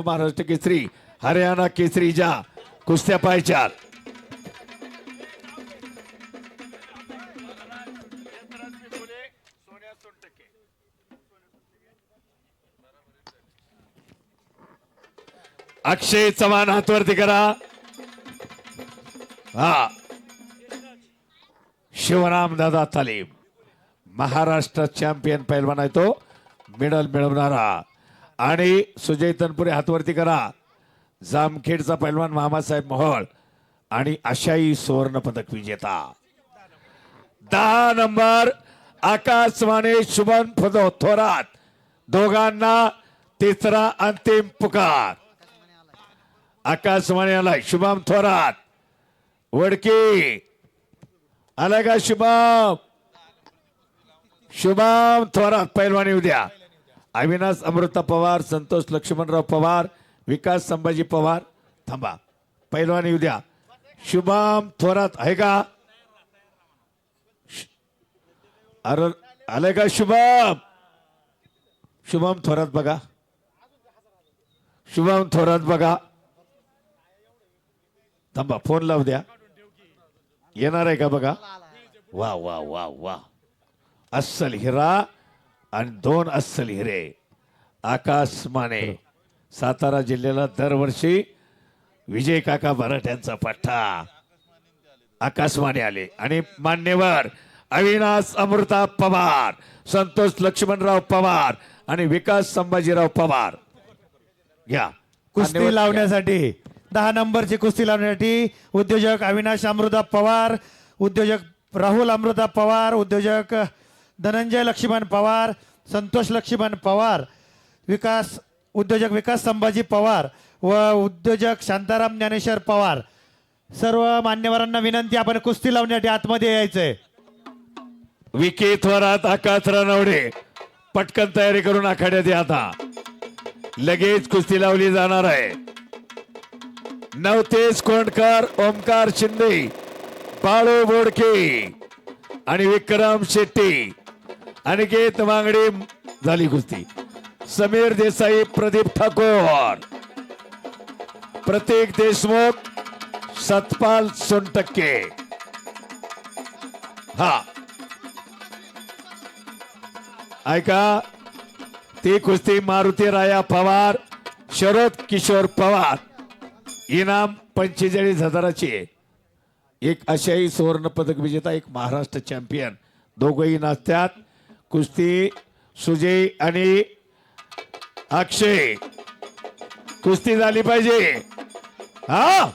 महाराष्ट्र केसरी हरियाणा केसरी जा कुस्त्या पाहायच्या अक्षय चव्हाण हातवरती करा हा शिवराम दादा तालीम महाराष्ट्र चॅम्पियन पैलवान आहे तो मेडल मिळवणारा आणि सुजय तनपुरे हातवरती करा जामखेडचा पैलवान मामासाहेब मोहोळ आणि आशाई सुवर्ण पदक विजेता 10 नंबर आकाशवाणी शुभम फदो थोरात दोघांना तिसरा अंतिम पुकार आकाशवाणी आलाय शुभम थोरात वडकी आलाय का शुभम थोरात पैलवानी उद्या अविनाश अमृता पवार संतोष लक्ष्मणराव पवार विकास संभाजी पवार थांबा पैलवानी उद्या शुभम थोरात आहे का अरे आले का शुभम थोरात बघा शुभम थोरात बघा थांबा फोन लावू द्या येणार आहे का बघा वा वा वा वा अस्सल हिरा आणि 2 अस्सल हिरे आकाश माने सातारा जिल्ह्याला दरवर्षी विजय काका भरट यांचा पट्टा आकाश माने आले आणि मान्यवर अविनाश अमृता पवार संतोष लक्ष्मणराव पवार आणि विकास संभाजीराव पवार घ्या कुस्ती लावण्यासाठी 10 नंबरची कुस्ती लावण्यासाठी उद्योजक अविनाश अमृता पवार उद्योजक राहुल अमृता पवार उद्योजक धनंजय लक्ष्मण पवार संतोष लक्ष्मण पवार उद्योजक विकास संभाजी पवार व उद्योजक शांताराम ज्ञानेश्वर पवार सर्व मान्यवरांना विनंती आपण कुस्ती लावण्यासाठी आतमध्ये यायचंय विके थोरात आकाश रानवडे पटकन तयारी करून आखाड्यात या आता लगेच कुस्ती लावली जाणार आहे नवतेज कोंडकर ओमकार शिंदे बाळू बोडके आणि विक्रम शेट्टी अनिकेत मांगडे झाली कुस्ती समीर देसाई प्रदीप ठाकोर प्रतीक देशमुख सतपाल सोनटक्के हा ऐका ती कुस्ती मारुती राया पवार शरद किशोर पवार इनाम 45,000ची एक आशियाई सुवर्ण पदक विजेता एक महाराष्ट्र चॅम्पियन दोघही नाचत्यात कुस्ती सुजय आणि अक्षय कुस्ती झाली पाहिजे हा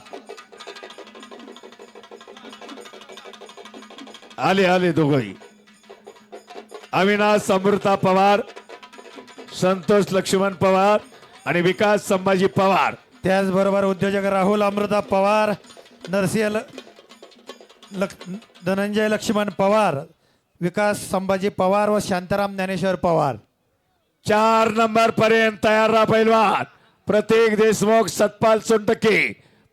आले दोघही अविनाश अमृता पवार संतोष लक्ष्मण पवार आणि विकास संभाजी पवार त्याचबरोबर उद्योजक राहुल अमृता पवार नरसिंह धनंजय लक्ष्मण पवार विकास संभाजी पवार व शांताराम ज्ञानेश्वर पवार 4 नंबर पर्यंत तयार रहा पैलवान प्रतीक देशमुख सतपाल सोनटक्के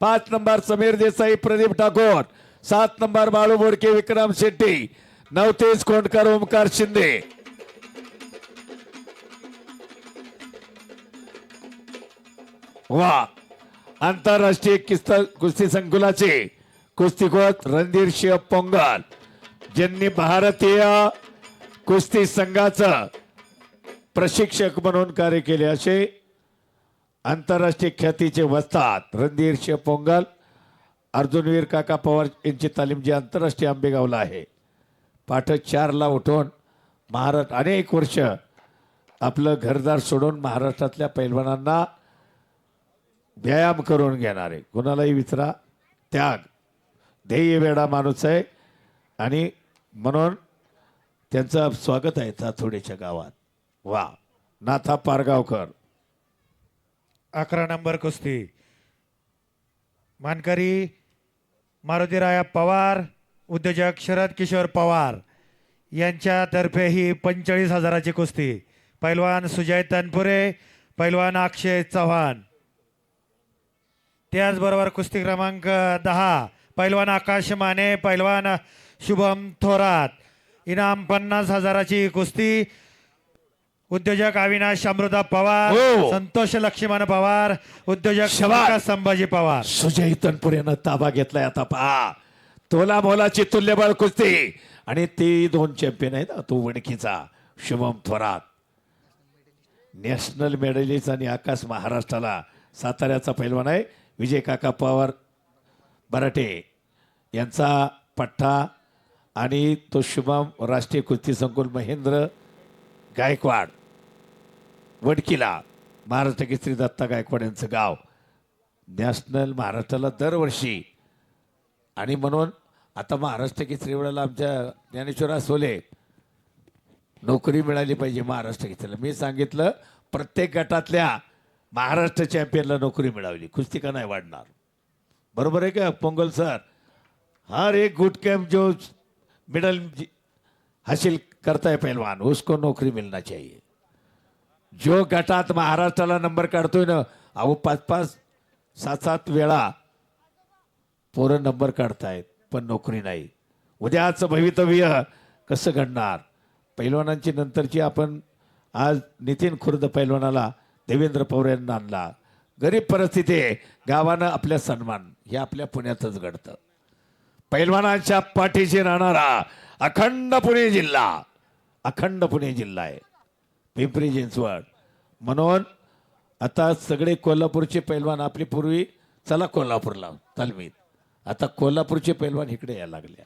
5 नंबर समीर देसाई प्रदीप ठाकोर 7 नंबर बाळू बोडके विक्रम शेट्टी नवतेज कोंडकर ओमकार शिंदे वा आंतरराष्ट्रीय कुस्ती संकुलाचे कुस्तीकोच रणधीर सिंह पोंगल ज्यांनी भारतीय कुस्ती संघाचं प्रशिक्षक म्हणून कार्य केले असे आंतरराष्ट्रीय ख्यातीचे वस्ताद रणधीर सिंह पोंगल अर्जुनवीर काका पवार यांची तालीम जी आंतरराष्ट्रीय आंबेगावला आहे पहाटे 4ला उठून महाराष्ट्र अनेक वर्ष आपलं घरदार सोडून महाराष्ट्रातल्या पैलवानांना व्यायाम करून घेणारे कुणालाही विचारा त्याग ध्येय वेडा माणूस आहे आणि म्हणून त्यांचं स्वागत आहे चाथोडीच्या गावात वा नाथा पारगावकर 11 नंबर कुस्ती मानकरी मारुतीराया पवार उद्योजक शरद किशोर पवार यांच्यातर्फे ही 45,000ची कुस्ती पैलवान सुजय तनपुरे पैलवान अक्षय चव्हाण त्याचबरोबर कुस्ती क्रमांक 10 पैलवान आकाश माने पैलवान शुभम थोरात इनाम 50,000ची कुस्ती उद्योजक अविनाश अमृता पवार, हो. संतोष लक्ष्मण पवार, उद्योजक शाबास. प्रकाश संभाजी पवार. सुजय तनपुरेनं ताबा घेतलाय आता पहा. तोला मोलाची तुल्यबळ कुस्ती आणि ते दोन चॅम्पियन आहेत तो वडकीचा शुभम थोरात नॅशनल मेडलिस्ट आणि आकाश महाराष्ट्राला साताऱ्याचा पैलवान आहे. विजय काका पवार बराटे यांचा पठ्ठा आणि तो शुभम राष्ट्रीय कुस्ती संकुल महेंद्र गायकवाड वडकीला महाराष्ट्र केसरी दत्ता गायकवाड यांचं गाव नॅशनल महाराष्ट्राला दरवर्षी आणि म्हणून आता महाराष्ट्र केसरी वेळेला आमच्या ज्ञानेश्वर सोले नोकरी मिळाली पाहिजे महाराष्ट्र केसरीला. मी सांगितलं प्रत्येक गटातल्या महाराष्ट्र चॅम्पियनला नोकरी मिळाली कुस्ती का नाही वाढणार. बरोबर आहे का पोंगल सर. हर एक गुड कैंप जो मेडल हासिल करता है पहलवान उसको नौकरी मिलना चाहिए. जो गटात महाराष्ट्राला नंबर काढतोय ना अहो 5-5 7-7 वेळा पोरं नंबर काढतायत पण नोकरी नाही. उद्याचं भवितव्य कसं घडणार. पैलवानांची नंतरची आपण आज नितीन खुर्द पैलवानाला देवेंद्र पवार यांना आणला. गरीब परिस्थिती आहे गावानं आपल्या सन्मान हे आपल्या पुण्यातच घडतं. पैलवानांच्या पाठीशी राहणारा अखंड पुणे जिल्हा आहे पिंपरी चिंचवड. म्हणून आता सगळे कोल्हापूरचे पैलवान आपली पूर्वी चला कोल्हापूरला तालमीत आता कोल्हापूरचे पैलवान इकडे यायला लागले.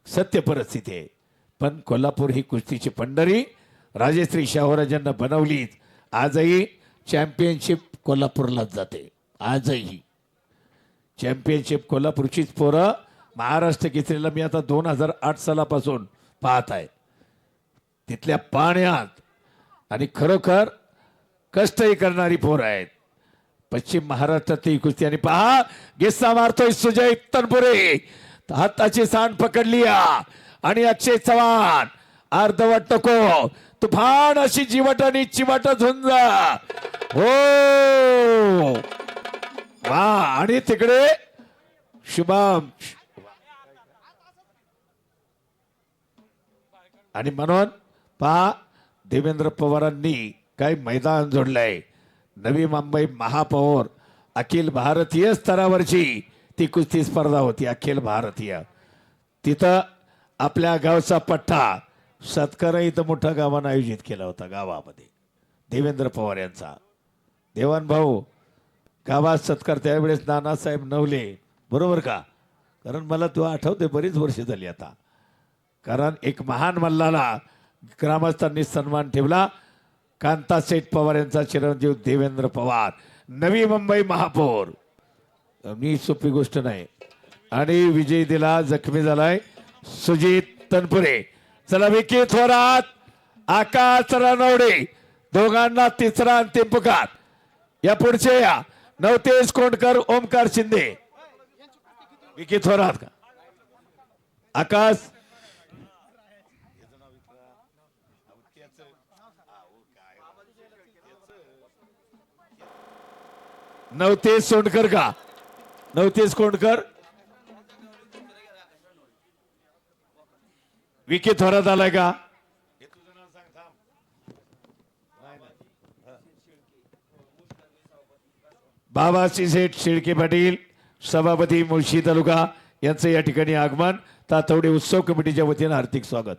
सत्य परिस्थिती आहे पण कोल्हापूर ही कुस्तीची पंढरी राजेश्री शाहूराजांना बनवलीच. आजही चॅम्पियनशिप कोल्हापूरलाच जाते. आजही चॅम्पियनशिप कोल्हापूरचीच पोरं महाराष्ट्र केसरीला मी आता 2008 सालापासून पाहत आहे. तिथल्या पाण्यात आणि खरोखर कष्टही करणारी पोरं आहेत. पश्चिम महाराष्ट्रातली कुस्ती आणि पहा गिस्सा मारतोय सुजय तनपुरे हाताची सांड पकडली आणि अक्षय चव्हाण अर्धवट टको तुफान अशी जीवट आणि चिवट झुंज हो वा. आणि तिकडे शुभम आणि म्हणून पहा देवेंद्र पवारांनी काय मैदान जोडलंय. नवी मुंबई महापौर अखिल भारतीय स्तरावरची ती कुस्ती स्पर्धा होती अखिल भारतीय. तिथं आपल्या गावचा पठ्ठा सत्कार इथं मोठ्या गावानं आयोजित केला होता. गावामध्ये देवेंद्र पवार यांचा देवान भाऊ गावात सत्कार त्यावेळेस नानासाहेब नवले बरोबर का. कारण मला तो आठवते बरीच वर्ष झाली आता. कारण एक महान मल्लाला ग्रामस्थांनी सन्मान ठेवला. कांतासेठ पवार यांचा चिरंजीव देवेंद्र पवार नवी मुंबई महापौर मी सोपी गोष्ट नाही. आणि विजय दिला जखमी झालाय सुजित तनपुरे. चला विकी थोरात आकाश रानवडे दोघांना तिसरा अंतिम पुकार. या पुढचे या नवतेज कोंडकर ओमकार शिंदे विकी थोरात का आकाश नवतेज सोंडकर का नवतेज कोंडकर विकी थोरात आलाय का. बाबाजी सेठ शेळके पाटील सभापती मुळशी तालुका यांचं या ठिकाणी आगमन. तातवडे उत्सव कमिटीच्या वतीने हार्दिक स्वागत.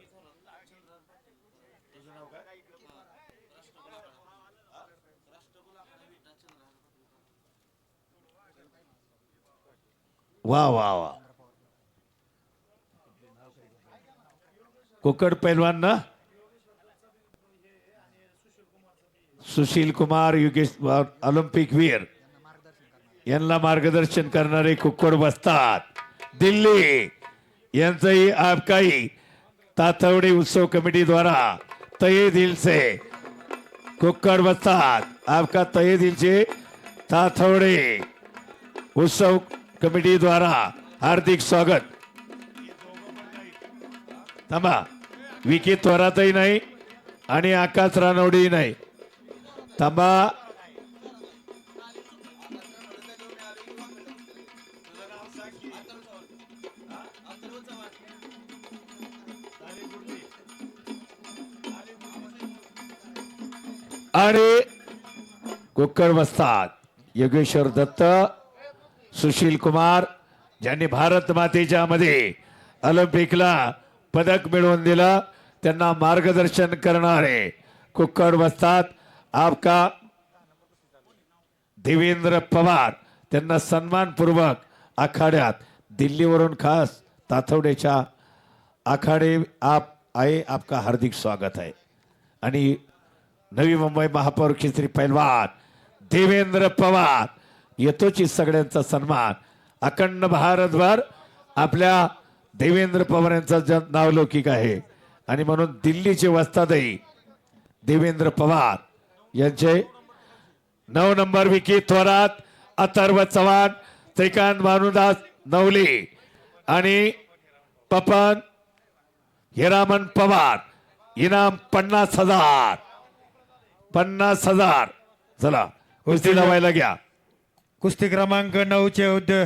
वा वा वा कोकड पैलवान ना सुशील कुमार युगेश ऑलिम्पिक वीर यांना मार्गदर्शन करणारे कुक्कड बसतात दिल्ली यांचंही आपकाही तातवडे उत्सव कमिटी द्वारा तहे दिल से कुक्कड बसतात आपका तहे दिल से तातवडे उत्सव कमिटी द्वारा हार्दिक स्वागत. थांबा विकी थोरातही नाही आणि आकाश रानवडेही नाही. थांबा आणि कुक्कड बसतात योगेश्वर दत्त, सुशील कुमार, ज्यांनी भारत मातेच्या मध्ये ऑलिम्पिकला पदक मिळवून दिलं, त्यांना मार्गदर्शन करणारे कुक्कड बसतात आपका देवेंद्र पवार, त्यांना सन्मानपूर्वक आखाड्यात दिल्लीवरून खास ताथवडेच्या आखाडे आप आए, आपका हार्दिक स्वागत है. आणि नवी मुंबई महापौर केसरी पैलवान देवेंद्र पवार येतोची सगळ्यांचा सन्मान अखंड भारतभर आपल्या देवेंद्र पवार यांचा नावलौकिक आहे. आणि म्हणून दिल्लीचे वस्तादही देवेंद्र पवार यांचे 9 नंबर विकी थोरात, अथर्व चव्हाण, श्रीकांत भानुदास नवले आणि पपन हिरामन पवार. इनाम 50,000. 50,000. चला कुस्ती लावायला घ्या. कुस्ती क्रमांक 9 चे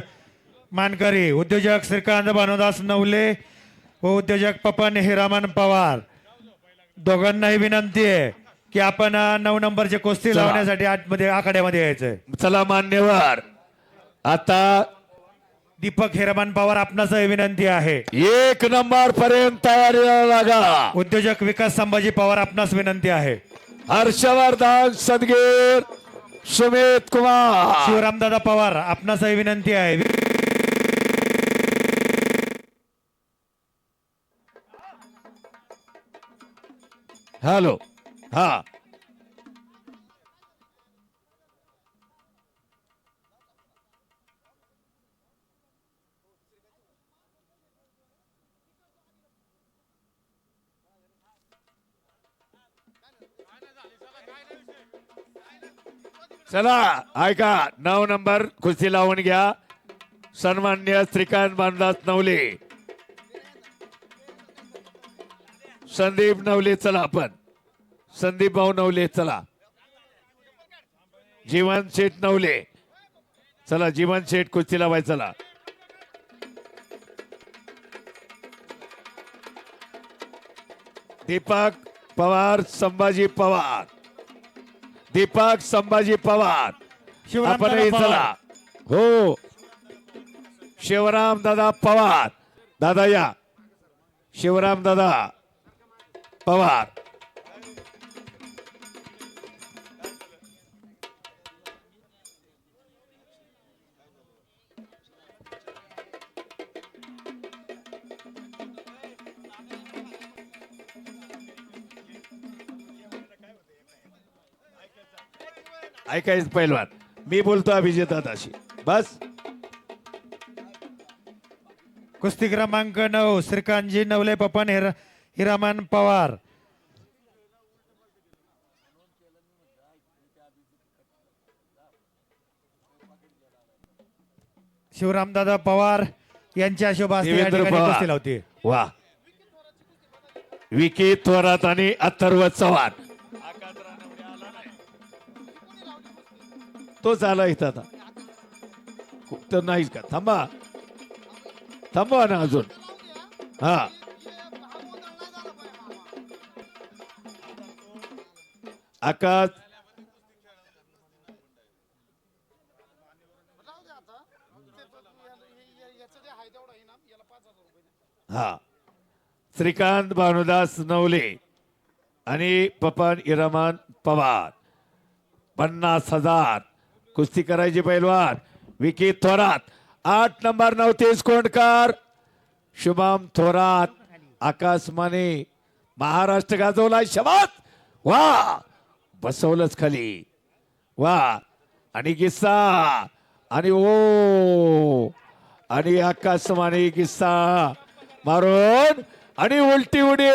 मानकरी उद्योजक श्रीकांत भानुदास नवले व उद्योजक पपन हिरामन पवार, दोघांनाही विनंती आहे की आपण 9 नंबरची कुस्ती चला. लावण्यासाठी आतमध्ये आखाड्यामध्ये यायचंय. चला मान्यवर, आता दीपक हिरामन पवार आपणासही विनंती आहे. 1 नंबर पर्यंत तयारीला लागा. उद्योजक विकास संभाजी पवार आपणास विनंती आहे. हर्षवर्धन सदगीर, सुमित कुमार, शिवरामदादा पवार आपणासही विनंती आहे. हॅलो. हा चला ऐका, 9 नंबर कुस्ती लावून घ्या. सन्मान्य श्रीकांत भानुदास नवले, संदीप नवले, चला आपण संदीप भाऊ नवले, चला जीवन शेठ नवले, चला जीवन शेठ कुस्ती लावाय. चला दीपक पवार, संभाजी पवार, दीपक संभाजी पवार आपणही शिवरामदादा चला. पवार. हो शिवराम दादा पवार, दादा या शिवराम दादा पवार. ऐकायच पहिलवान, मी बोलतो अभिजित दादाशी बस. कुस्ती क्रमांक 9 श्रीकांतजी नवले पपन हिरामन पवार. शिवरामदादा पवार यांच्या शुभास्ते या देवेंद्र ठिकाणी पवार. कुस्ती लावते. वा विकी थोरात आणि अथर्व चव्हाण. तो झाला इथं आता तर नाहीच का. थांबा थांबवा ना अजून. हा आकाश हा श्रीकांत भानुदास नवले आणि पपन इरमान पवार. 50,000 कुस्ती करायची पैलवान विकी थोरात. 8 नंबर 39 कोंडकर, शुभम थोरात, आकाश माने, महाराष्ट्र गाजवला शबात. वा बसवलंच खाली. वा आणि किस्सा आणि ओ आणि आकाश माने किस्सा मारून आणि उलटी उडी